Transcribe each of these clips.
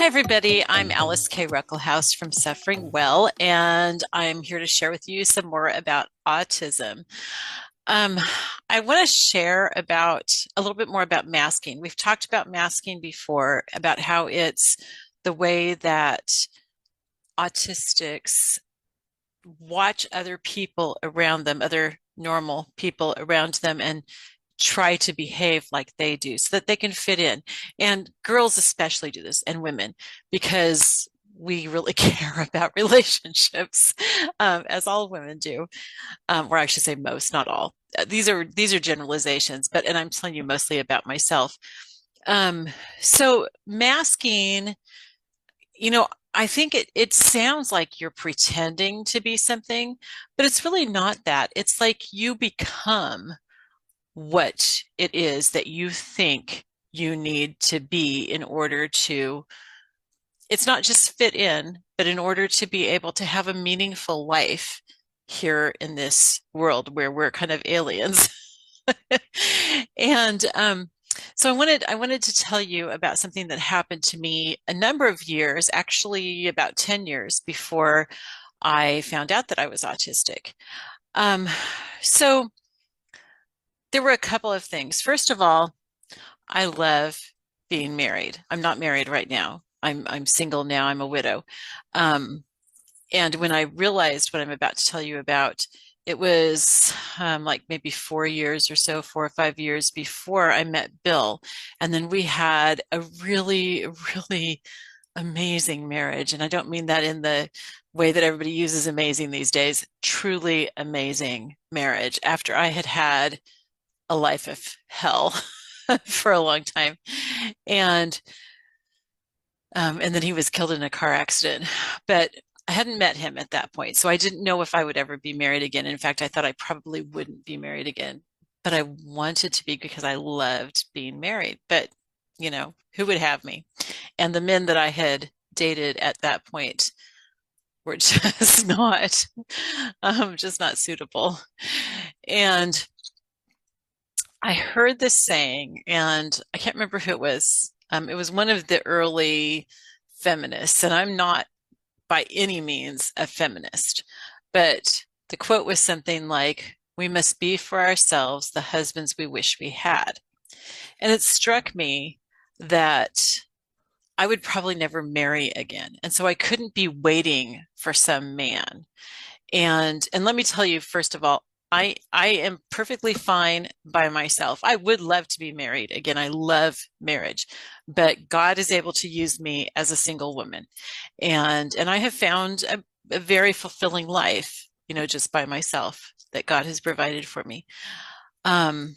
Hi, everybody. I'm Alice K. Ruckelhaus from SufferingWell, and I'm here to share with you some more about autism. Um, I want to share about a little bit more about masking. We've talked about masking before, about how it's the way that autistics watch other people around them, other normal people around them, and try to behave like they do so that they can fit in. And girls especially do this, and women, because we really care about relationships, as all women do, or I should say most, not all. These are generalizations, but and I'm telling you mostly about myself. Um, so masking, I think it sounds like you're pretending to be something, but it's really not that. It's like you become what it is that you think you need to be in order to, it's not just fit in, but in order to be able to have a meaningful life here in this world where we're kind of aliens. And so I wanted to tell you about something that happened to me a number of years, actually about 10 years before I found out that I was autistic. Um, so there were a couple of things. First of all, I love being married. I'm not married right now. I'm single now. I'm a widow. Um, and when I realized what I'm about to tell you about, it was like maybe 4 years or so, 4 or 5 years before I met Bill. And then we had a really, really amazing marriage. And I don't mean that in the way that everybody uses amazing these days, truly amazing marriage after I had had a life of hell for a long time. And and then he was killed in a car accident. But I hadn't met him at that point, so I didn't know if I would ever be married again. In fact, I thought I probably wouldn't be married again, but I wanted to be because I loved being married. But, who would have me? And the men that I had dated at that point were just not suitable. And I heard this saying, and I can't remember who it was. It was one of the early feminists, and I'm not by any means a feminist, but the quote was something like, "We must be for ourselves the husbands we wish we had." And it struck me that I would probably never marry again. And so I couldn't be waiting for some man. And let me tell you, first of all, I am perfectly fine by myself. I would love to be married again. I love marriage, but God is able to use me as a single woman, and I have found a very fulfilling life, just by myself that God has provided for me. Um,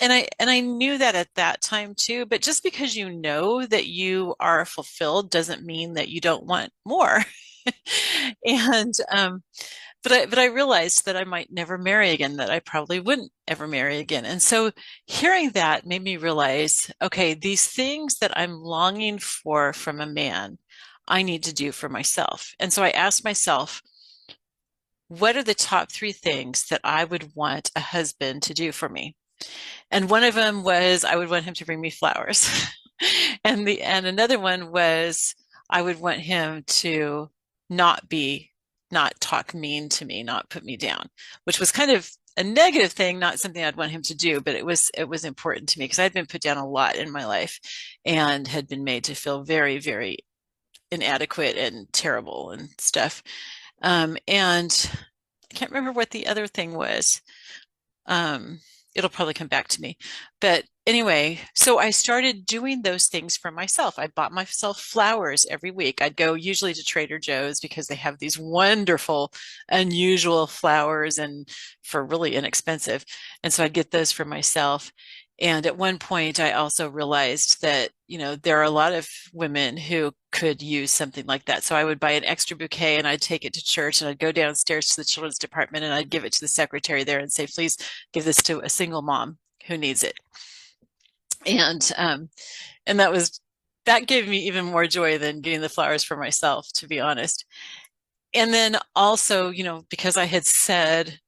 and I knew that at that time too. But just because you know that you are fulfilled doesn't mean that you don't want more. And but I realized that I might never marry again, that I probably wouldn't ever marry again. And so hearing that made me realize, okay, these things that I'm longing for from a man, I need to do for myself. And so I asked myself, what are the top three things that I would want a husband to do for me? And one of them was I would want him to bring me flowers. And another one was I would want him to not be not talk mean to me, not put me down, which was kind of a negative thing, not something I'd want him to do, but it was important to me because I'd been put down a lot in my life and had been made to feel very, very inadequate and terrible and stuff. And I can't remember what the other thing was. Um, It'll probably come back to me. But anyway, so I started doing those things for myself. I bought myself flowers every week. I'd go usually to Trader Joe's because they have these wonderful, unusual flowers and for really inexpensive. And so I'd get those for myself. And at one point, I also realized that, there are a lot of women who could use something like that. So I would buy an extra bouquet and I'd take it to church and I'd go downstairs to the children's department and I'd give it to the secretary there and say, please give this to a single mom who needs it. And that gave me even more joy than getting the flowers for myself, to be honest. And then also, because I had said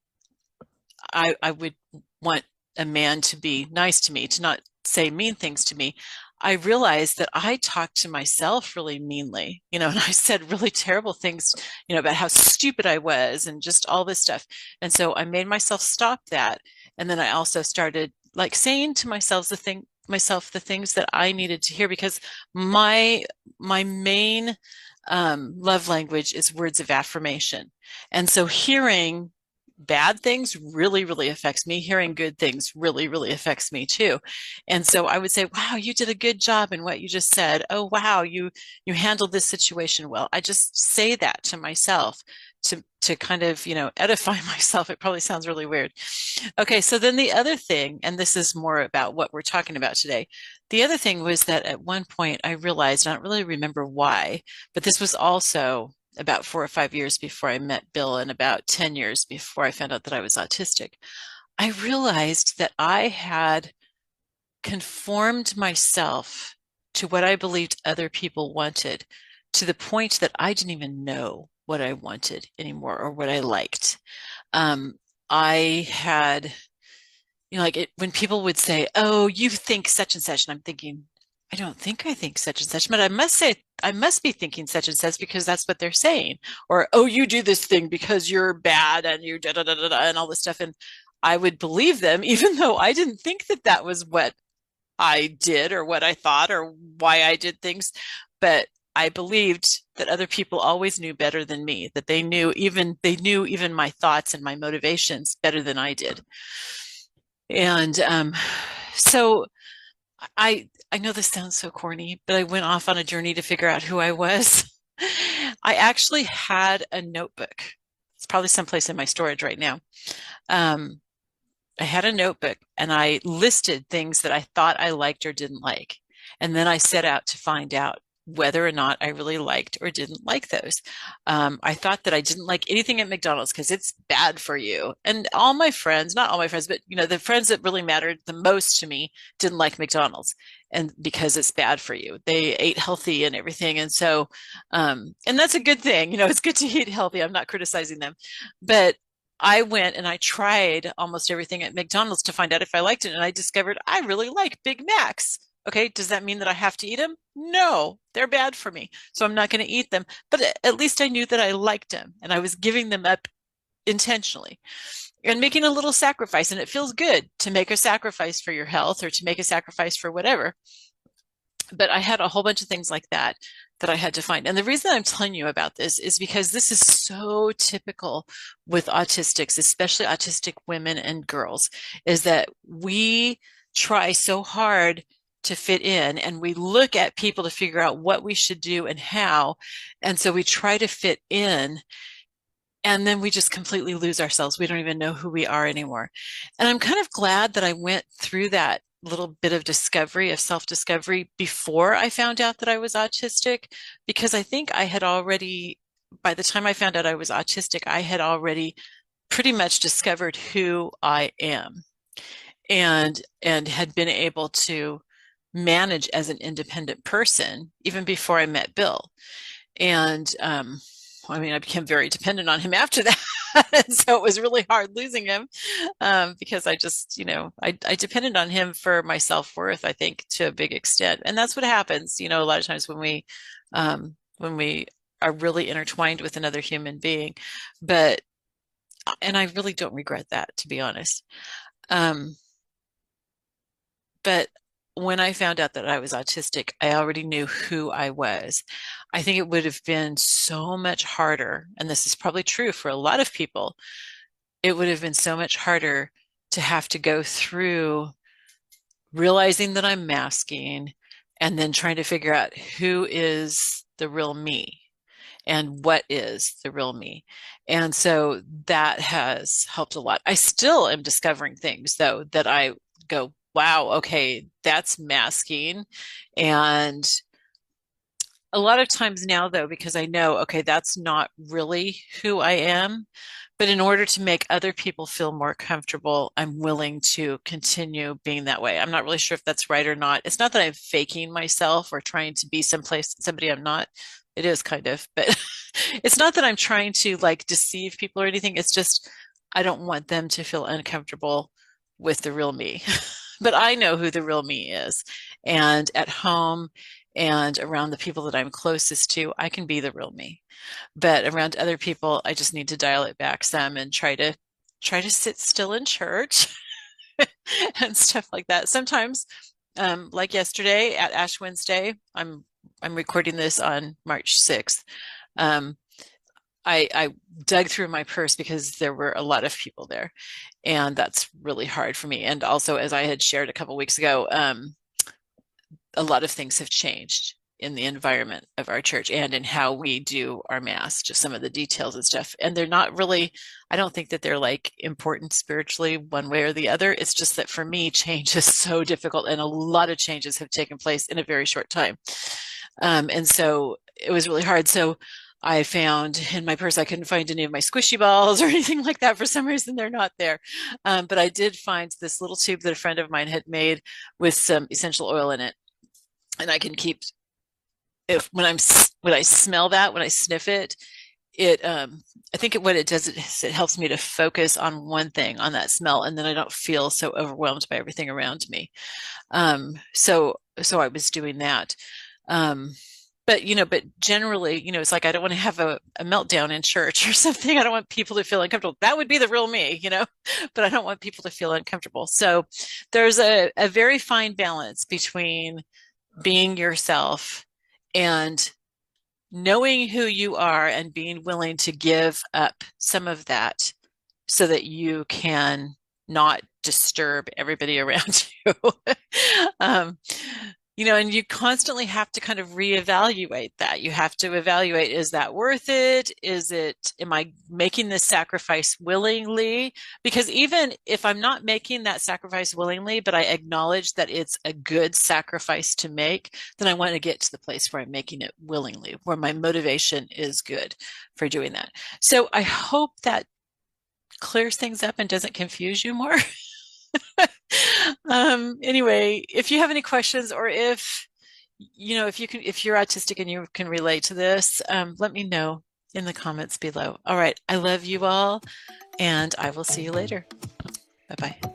I would want a man to be nice to me, to not say mean things to me, I realized that I talked to myself really meanly, and I said really terrible things, about how stupid I was and just all this stuff. And so I made myself stop that. And then I also started like saying to myself the things that I needed to hear because my main love language is words of affirmation. And so hearing bad things really, really affects me. Hearing good things really, really affects me too. And so I would say, wow, you did a good job in what you just said. Oh, wow, you handled this situation well. I just say that to myself to kind of, edify myself. It probably sounds really weird. Okay, so then the other thing, and this is more about what we're talking about today. The other thing was that at one point I realized, I don't really remember why, but this was also about 4 or 5 years before I met Bill and about 10 years before I found out that I was autistic. I realized that I had conformed myself to what I believed other people wanted to the point that I didn't even know what I wanted anymore or what I liked. Um, I had, like when people would say, "Oh, you think such and such," and I'm thinking, I don't think I think such and such, but I must be thinking such and such because that's what they're saying. Or, "Oh, you do this thing because you're bad and you da da da da da," and all this stuff. And I would believe them, even though I didn't think that that was what I did or what I thought or why I did things. But I believed that other people always knew better than me, that they knew even my thoughts and my motivations better than I did. And so I know this sounds so corny, but I went off on a journey to figure out who I was. I actually had a notebook. It's probably someplace in my storage right now. Um, I had a notebook and I listed things that I thought I liked or didn't like. And then I set out to find out whether or not I really liked or didn't like those. I thought that I didn't like anything at McDonald's because it's bad for you. And all my friends, not all my friends, but the friends that really mattered the most to me didn't like McDonald's and because it's bad for you. They ate healthy and everything. And so, and that's a good thing. It's good to eat healthy. I'm not criticizing them, but I went and I tried almost everything at McDonald's to find out if I liked it. And I discovered I really like Big Macs. Okay, does that mean that I have to eat them? No, they're bad for me. So I'm not going to eat them. But at least I knew that I liked them and I was giving them up intentionally and making a little sacrifice. And it feels good to make a sacrifice for your health or to make a sacrifice for whatever. But I had a whole bunch of things like that that I had to find. And the reason I'm telling you about this is because this is so typical with autistics, especially autistic women and girls, is that we try so hard to fit in and we look at people to figure out what we should do and how. And so we try to fit in and then we just completely lose ourselves. We don't even know who we are anymore. And I'm kind of glad that I went through that little bit of discovery, of self-discovery before I found out that I was autistic, because I think I had already, by the time I found out I was autistic, I had already pretty much discovered who I am and had been able to manage as an independent person even before I met Bill. And I mean, I became very dependent on him after that. And so it was really hard losing him because I just, I depended on him for my self-worth, I think, to a big extent. And that's what happens, a lot of times when we are really intertwined with another human being. And I really don't regret that, to be honest. Um, but when I found out that I was autistic, I already knew who I was. I think it would have been so much harder, and this is probably true for a lot of people, it would have been so much harder to have to go through realizing that I'm masking and then trying to figure out who is the real me and what is the real me. And so that has helped a lot. I still am discovering things though that I go, wow, okay, that's masking. And a lot of times now though, because I know, okay, that's not really who I am. But in order to make other people feel more comfortable, I'm willing to continue being that way. I'm not really sure if that's right or not. It's not that I'm faking myself or trying to be somebody I'm not. It is kind of, but it's not that I'm trying to like deceive people or anything. It's just I don't want them to feel uncomfortable with the real me. But I know who the real me is. and at home and around the people that I'm closest to, I can be the real me. But around other people, I just need to dial it back some and try to sit still in church and stuff like that. Sometimes, like yesterday at Ash Wednesday, I'm recording this on March 6th. Um, I dug through my purse because there were a lot of people there, and that's really hard for me. And also, as I had shared a couple weeks ago, a lot of things have changed in the environment of our church and in how we do our mass, just some of the details and stuff. And they're not really, I don't think that they're like important spiritually one way or the other. It's just that for me, change is so difficult, and a lot of changes have taken place in a very short time. And so it was really hard. So I found in my purse, I couldn't find any of my squishy balls or anything like that. For some reason, they're not there. But I did find this little tube that a friend of mine had made with some essential oil in it. And I can keep, if when I smell that, when I sniff it, I think what it does is it helps me to focus on one thing, on that smell, and then I don't feel so overwhelmed by everything around me. So I was doing that. Um, but generally, it's like I don't want to have a meltdown in church or something. I don't want people to feel uncomfortable. That would be the real me, but I don't want people to feel uncomfortable. So there's a very fine balance between being yourself and knowing who you are and being willing to give up some of that so that you can not disturb everybody around you. um, and you constantly have to kind of reevaluate that. You have to evaluate, is that worth it? Am I making this sacrifice willingly? Because even if I'm not making that sacrifice willingly, but I acknowledge that it's a good sacrifice to make, then I want to get to the place where I'm making it willingly, where my motivation is good for doing that. So I hope that clears things up and doesn't confuse you more. Anyway, if you have any questions, or if you're autistic and you can relate to this, let me know in the comments below. All right. I love you all, and I will see you later. Bye-bye.